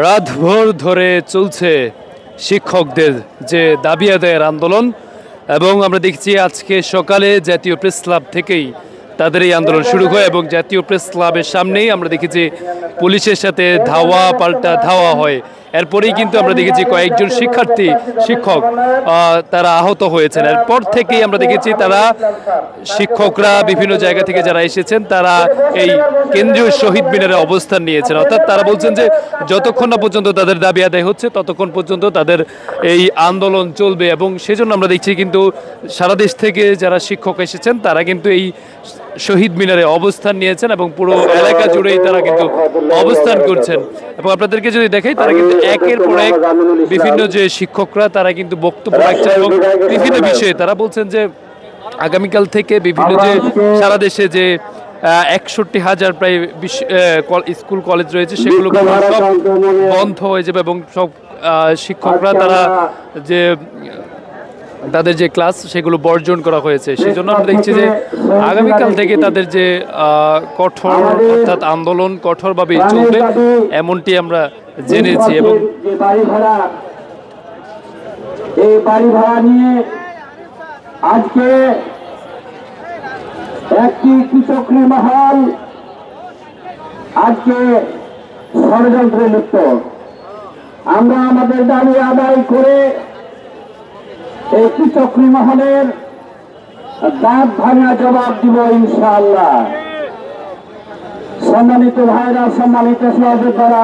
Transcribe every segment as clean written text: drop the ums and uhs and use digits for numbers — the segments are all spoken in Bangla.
রাতভর ধরে চলছে শিক্ষকদের যে দাবি আদায়ের আন্দোলন এবং আমরা দেখছি আজকে সকালে জাতীয় প্রেস ক্লাব থেকেই তাদের এই আন্দোলন শুরু হয় এবং জাতীয় প্রেস ক্লাবের সামনেই আমরা দেখেছি পুলিশের সাথে ধাওয়া পাল্টা ধাওয়া হয়। এরপরেই কিন্তু আমরা দেখেছি কয়েকজন শিক্ষক তারা আহত হয়েছেন। এরপর থেকেই আমরা দেখেছি তারা শিক্ষকরা বিভিন্ন জায়গা থেকে যারা এসেছেন তারা এই কেন্দ্রীয় শহীদ মিনারে অবস্থান নিয়েছেন। অর্থাৎ তারা বলছেন যে যতক্ষণ না পর্যন্ত তাদের দাবি আদায় হচ্ছে ততক্ষণ পর্যন্ত তাদের এই আন্দোলন চলবে এবং সেজন্য আমরা দেখছি কিন্তু সারা দেশ থেকে যারা শিক্ষক এসেছেন তারা কিন্তু এই শহীদ মিনারে অবস্থান নিয়েছেন এবং পুরো এলাকা জুড়েই তারা কিন্তু অবস্থান করছেন। এবং আপনাদেরকে যদি দেখাই তারা কিন্তু একের পর এক বিভিন্ন যে শিক্ষকরা তারা কিন্তু বক্তব্য রাখছেন এবং বিভিন্ন বিষয়ে তারা বলছেন যে আগামীকাল থেকে বিভিন্ন যে সারা দেশে যে ৬১,০০০ প্রায় স্কুল কলেজ রয়েছে সেগুলো সব বন্ধ হয়ে যাবে এবং সব শিক্ষকরা তারা যে তাদের যে ক্লাস সেগুলো বর্জন করা হয়েছে। সেই জন্য আমরা দেখছি যে আগামীকাল থেকে তাদের যে কঠোর অর্থাৎ আন্দোলন কঠোরভাবে চলবে এমনটি আমরা জেনেছি। এবং এই বাড়ি ভাড়া নিয়ে আজকে একটি কুচক্রী মহল আজকে ষড়যন্ত্রে লিপ্ত। আমরা আমাদের দাবি আদায় করে এই কুচক্রী মহলের দাঁত ভাঙা জবাব দিব ইনশাআল্লাহ। সম্মানিত ভাইরা, সম্মানিত সহযোদ্ধারা,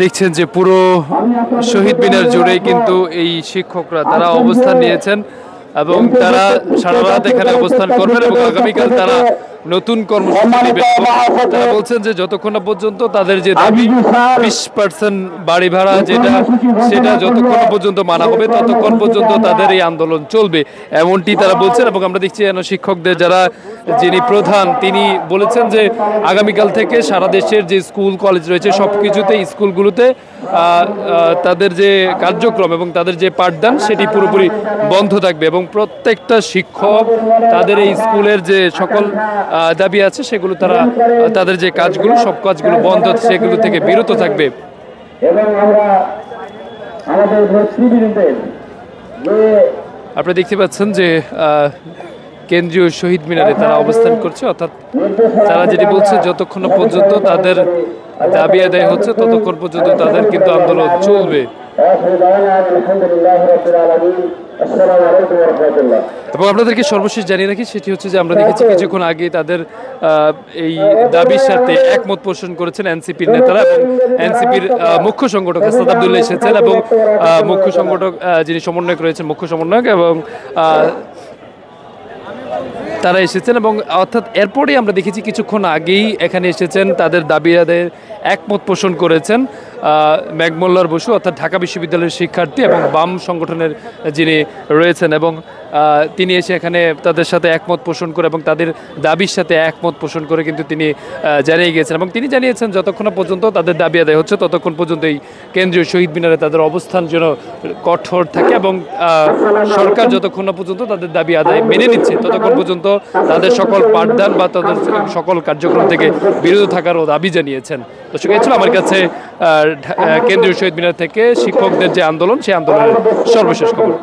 দেখছেন যে পুরো শহীদ মিনার জুড়ে কিন্তু এই শিক্ষকরা তারা অবস্থান নিয়েছেন এবং তারা সারা রাত এখানে অবস্থান করবেন এবং আগামীকাল তারা নতুন কর্মসূচি নেবেন। তারা বলছেন যে যতক্ষণ না পর্যন্ত তাদের যে দাবি 20% বাড়ি ভাড়া সেটা যতক্ষণ পর্যন্ত মানা হবে ততক্ষণ পর্যন্ত তাদের এই আন্দোলন চলবে এমনটি তারা বলছেন। এবং আমরা দেখছি শিক্ষকদের যারা যিনি প্রধান তিনি বলেছেন যে আগামীকাল থেকে সারা দেশের যে স্কুল কলেজ রয়েছে সব কিছুতেই স্কুলগুলোতে তাদের যে কার্যক্রম এবং তাদের যে পাঠদান সেটি পুরোপুরি বন্ধ থাকবে এবং প্রত্যেকটা শিক্ষক তাদের এই স্কুলের যে সকল দাবি আছে সেগুলো তারা তাদের যে কাজগুলো সব কাজগুলো বন্ধ সেগুলো থেকে বিরত থাকবে। আপনারা দেখতে পাচ্ছেন যে কেন্দ্রীয় শহীদ মিনারে তারা অবস্থান করছে। অর্থাৎ তারা যেটি বলছে যতক্ষণ পর্যন্ত তাদের দাবি আদায় হচ্ছে ততক্ষণ পর্যন্ত তাদের কিন্তু আন্দোলন চলবে। এবং আপনাদেরকে সর্বশেষ জানিয়ে রাখি সেটি হচ্ছে যে আমরা দেখেছি কিছুক্ষণ আগে তাদের এই দাবির সাথে একমত পোষণ করেছেন এনসিপির নেতারা এবং এনসিপির মুখ্য সংগঠক আসাদ আব্দুল্লাহ এসেছেন এবং মুখ্য সংগঠক যিনি সমন্বয়ক রয়েছেন মুখ্য সমন্বয়ক এবং তারা এসেছেন এবং অর্থাৎ এরপরেই আমরা দেখেছি কিছুক্ষণ আগেই এখানে এসেছেন তাদের দাবি আদায়ের একমত পোষণ করেছেন মেঘমল্লার বসু অর্থাৎ ঢাকা বিশ্ববিদ্যালয়ের শিক্ষার্থী এবং বাম সংগঠনের যিনি রয়েছেন এবং তিনি এসে এখানে তাদের সাথে একমত পোষণ করে এবং তাদের দাবির সাথে একমত পোষণ করে কিন্তু তিনি জানিয়ে গিয়েছেন এবং তিনি জানিয়েছেন যতক্ষণ পর্যন্ত তাদের দাবি আদায় হচ্ছে ততক্ষণ পর্যন্ত এই কেন্দ্রীয় শহীদ মিনারে তাদের অবস্থান যেন কঠোর থাকে এবং সরকার যতক্ষণ না পর্যন্ত তাদের দাবি আদায় মেনে নিচ্ছে ততক্ষণ পর্যন্ত তাদের সকল পাঠদান বা তাদের সকল কার্যক্রম থেকে বিরত থাকারও দাবি জানিয়েছেন। দর্শক এই ছিল আমার কাছে কেন্দ্রীয় শহীদ মিনার থেকে শিক্ষকদের যে আন্দোলন সেই আন্দোলনের সর্বশেষ খবর।